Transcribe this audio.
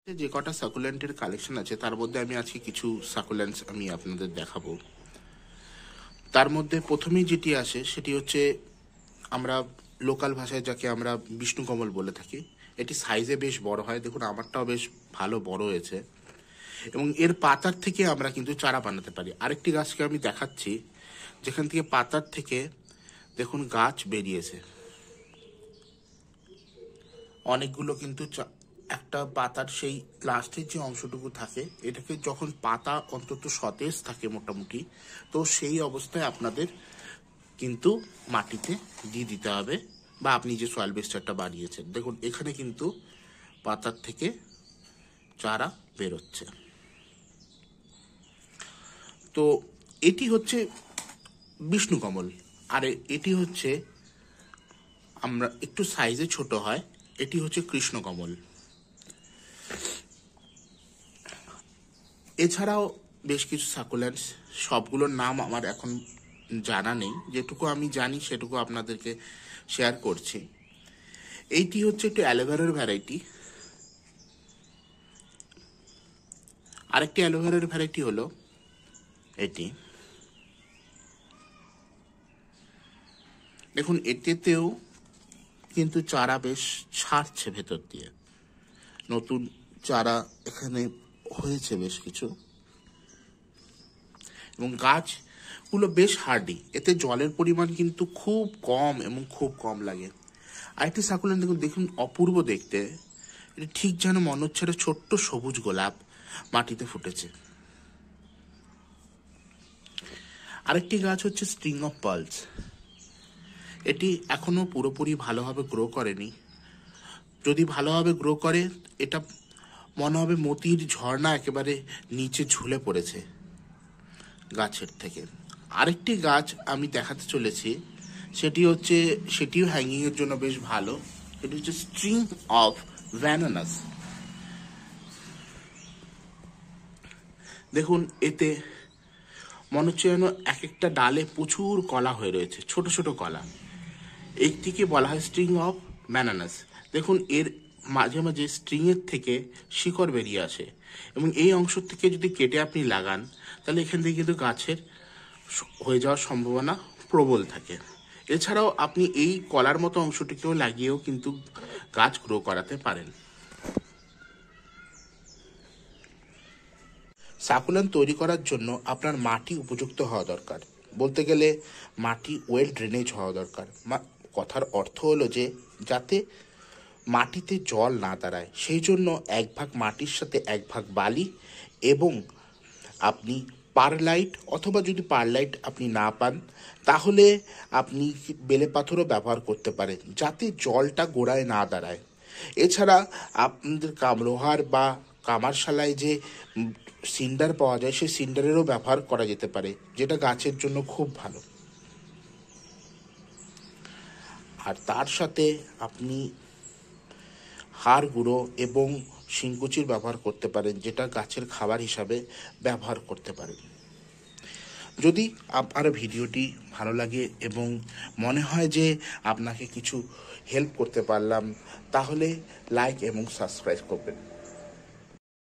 যে কটা সাকুলেন্টের কালেকশন আছে তার মধ্যে আমি আজকে কিছু সাকুলেন্টস আমি আপনাদের দেখাবো। তার মধ্যে প্রথমেই যেটি আসে সেটি হচ্ছে আমরা লোকাল ভাষায় যাকে আমরা বিষ্ণুকমল বলে থাকি। এটি সাইজে বেশ বড় হয়, দেখুন আমারটাও বেশ ভালো বড় হয়েছে এবং এর পাতার থেকে আমরা কিন্তু চারা বানাতে পারি। আরেকটি গাছকে আমি দেখাচ্ছি যেখান থেকে পাতার থেকে দেখুন গাছ বেরিয়েছে অনেকগুলো, কিন্তু একটা পাতার সেই লাস্টের যে অংশটুকু থাকে এটাকে যখন পাতা অন্তত সতেজ থাকে মোটামুটি, তো সেই অবস্থায় আপনাদের কিন্তু মাটিতে দিয়ে দিতে হবে, বা আপনি যে সয়েল বেস্টারটা বানিয়েছেন দেখুন এখানে কিন্তু পাতার থেকে চারা বেরোচ্ছে। তো এটি হচ্ছে বিষ্ণুকমল, আর এটি হচ্ছে আমরা একটু সাইজে ছোট হয়, এটি হচ্ছে কৃষ্ণকমল। এছাড়াও বেশ কিছু সাকুলেন্টস, সবগুলোর নাম আমার এখন জানা নেই, যেটুকু আমি জানি সেটুকু আপনাদেরকে শেয়ার করছি। এইটি হচ্ছে একটু অ্যালোভেরার ভ্যারাইটি। আরেকটি অ্যালোভেরার ভ্যারাইটি হলো এটি, দেখুন এটিতেও কিন্তু চারা বেশ ছাড়ছে ভেতর দিয়ে, নতুন চারা এখানে হয়েছে বেশ কিছু, এবং গাছগুলো বেশ হার্ডি, এতে জলের পরিমাণ কিন্তু খুব কম এবং খুব কম লাগে। আরেকটি সাকুলেন্ট দেখুন, দেখুন অপূর্ব দেখতে, এটা ঠিক যেন মনে হচ্ছে একটা ছোট্ট সবুজ গোলাপ মাটিতে ফুটেছে। আরেকটি গাছ হচ্ছে স্ট্রিং অফ পার্লস। এটি এখনো পুরোপুরি ভালোভাবে গ্রো করেনি, যদি ভালোভাবে গ্রো করে এটা মনে হবে মতির ঝর্ণা একেবারে নিচে ঝুলে পড়েছে গাছের থেকে। আরেকটি গাছ আমি দেখাতে চলেছি, সেটিও হ্যাঙ্গিং এর জন্য বেশ ভালো, সেটি হচ্ছে স্ট্রিং অফ ভ্যানানাস। দেখুন এতে মনে হচ্ছে যেন এক একটা ডালে প্রচুর কলা হয়ে রয়েছে, ছোট ছোট কলা। এইটিকে বলা হয় স্ট্রিং অফ ভ্যানানাস। দেখুন এর মাঝে মাঝে স্ট্রিং এর থেকে শিকড় বেরিয়ে আসে, এবং এই অংশ থেকে যদি কেটে আপনি লাগান তাহলে এখান থেকে কিন্তু গাছের হয়ে যাওয়ার সম্ভাবনা প্রবল থাকে। এছাড়াও আপনি এই কলার মতো অংশটিকেও লাগিয়েও কিন্তু গাছ গ্রো করাতে পারেন। সাকুলেন্ট তৈরি করার জন্য আপনার মাটি উপযুক্ত হওয়া দরকার, বলতে গেলে মাটি ওয়েল ড্রেনেজ হওয়া দরকার। কথার অর্থ হলো যে যাতে মাটিতে জল না দাঁড়ায়, সেই জন্য 1 ভাগ মাটির সাথে 1 ভাগ বালি, এবং আপনি পারলাইট, অথবা যদি পারলাইট আপনি না পান তাহলে আপনি বেলে পাথরও ব্যবহার করতে পারেন, যাতে জলটা গোড়ায় না দাঁড়ায়। এছাড়া আপনাদের লোহার বা কামারশালায় যে সিন্ডার পাওয়া যায় সেই সিন্ডারেরও ব্যবহার করা যেতে পারে, যেটা গাছের জন্য খুব ভালো। আর তার সাথে আপনি হাড় গুঁড়ো এবং শিংকুচির ব্যবহার করতে পারেন, যেটা গাছের খাবার হিসাবে ব্যবহার করতে পারেন। যদি আপনার ভিডিওটি ভালো লাগে এবং মনে হয় যে আপনাকে কিছু হেল্প করতে পারলাম, তাহলে লাইক এবং সাবস্ক্রাইব করবেন।